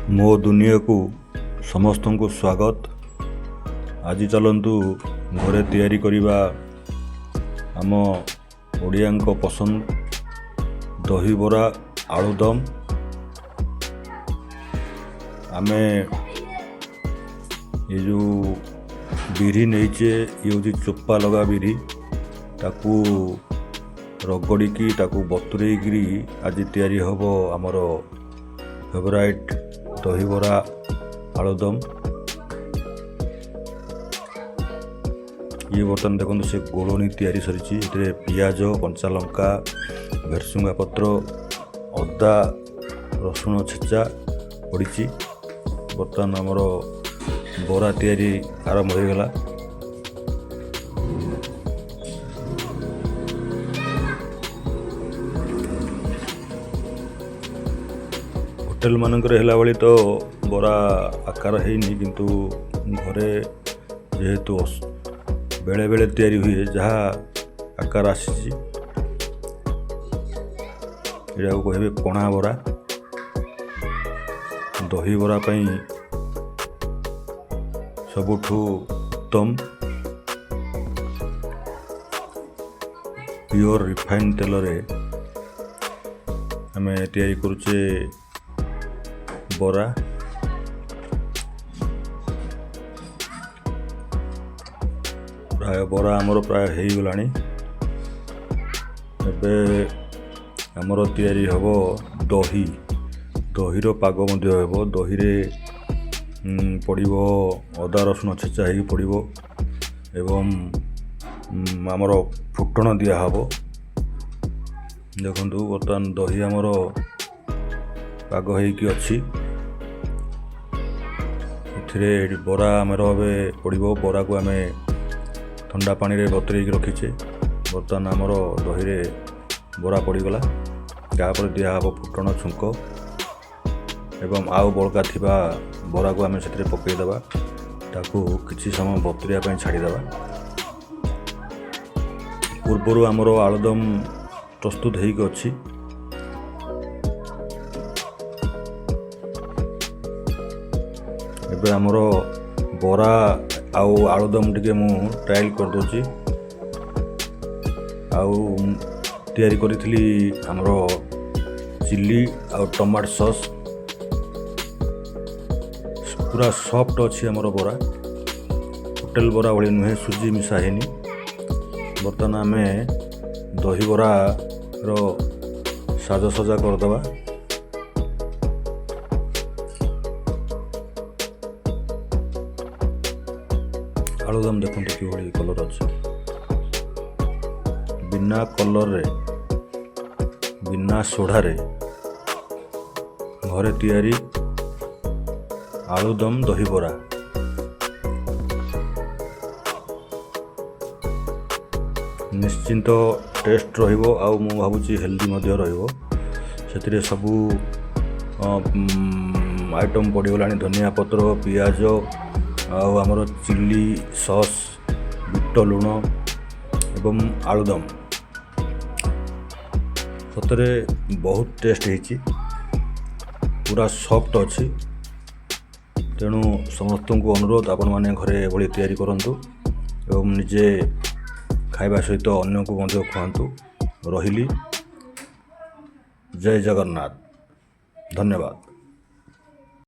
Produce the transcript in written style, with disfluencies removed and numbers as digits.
मो दुनिया को समस्त को स्वागत। आज चलतु घरे तैयारी करिबा आम ओडिया पसंद दही बरा आलुदम। आमे ये जो बिरी नहींचे ये हूँ चोपा लगा बिरी ताकू रगड़ी ताकू बतुरेकरी आज तैयारी हब आमर फेवराइट दही बरा आलुदम। ये बर्तमान देखो से गोलनी तैयारी सरी पियाज कंचा लंका भेरसुंगा पत्र अदा रसुण छेचा पड़ी। बर्तमान आमर बरा तैयारी आरंभ हो गला। होटेल मानक है भाई तो बरा आकार है किंतु घरे जेहेतु बेले बेले तैयारी हुए जहाँ आकार आसी कहे पणा बरा। दही बरा पई सबुठु उत्तम प्योर रिफाइन तेल रे आमे तैयारी करुचे बरा। प्राय बरा आमर प्राय हो गलानी। एबे आमर तैयारी हब दही दहीर पाग हेब। दही रे पड़िबो अदा रसुण छेचा ही पड़िबो एवं आमर फुटण दिया हब। देखंतु बर्तमान दही आमर पाग होइकी अछि। एथिरे बरा आमर ए पड़िबो। बरा को आमे ठंडा पानी रे बतुरेकी रखीचे। बर्तमान आमर दही रे बरा पड़ीगला। तापर दिया हब फुटण छुंक एवं आउ बड़का थिबा बरा को आमे सेतरे पकई देबा। ताकू किछि समय बतुरिया पई छाड़ी देबा। पूर्वरु आमर आलुदम प्रस्तुत होइक अछि। एबे आमर बरा आउ आलुदम टिके मु ट्रायल कर दोची। आउ तैयारी करिथली आमर चिल्ली आउ टमाटो सॉस पूरा सॉफ्ट अच्छी आमर बरा। होटेल बरा भाई नुहे सुजी मिसा है। बर्तमान आम दही बरा रो साजसजा करदे। आलुदम देखते कि भाई कलर अच्छे बिना कलर रे बिना सोढ़ा रे घरे तैयारी आलुदम दही बरा। निश्चिंत टेस्ट रहिबो आउ मु भाबुची हेल्दी मध्य रहिबो। सेतिरे सबू आइटम पड़ीगलानी धनिया पत्र पियाज आउ आमर चिल्ली सॉस बिट लुण एवं आलुदम सतरे बहुत टेस्ट है। पूरा सॉफ्ट अच्छी। तेणु समस्त को अनुरोध आपण मैंने घरे एभली तैयारी करंतु एवं निजे खाइबा सहित अन्य को मध्य खुआंतु। रहिली। जय जगन्नाथ। धन्यवाद।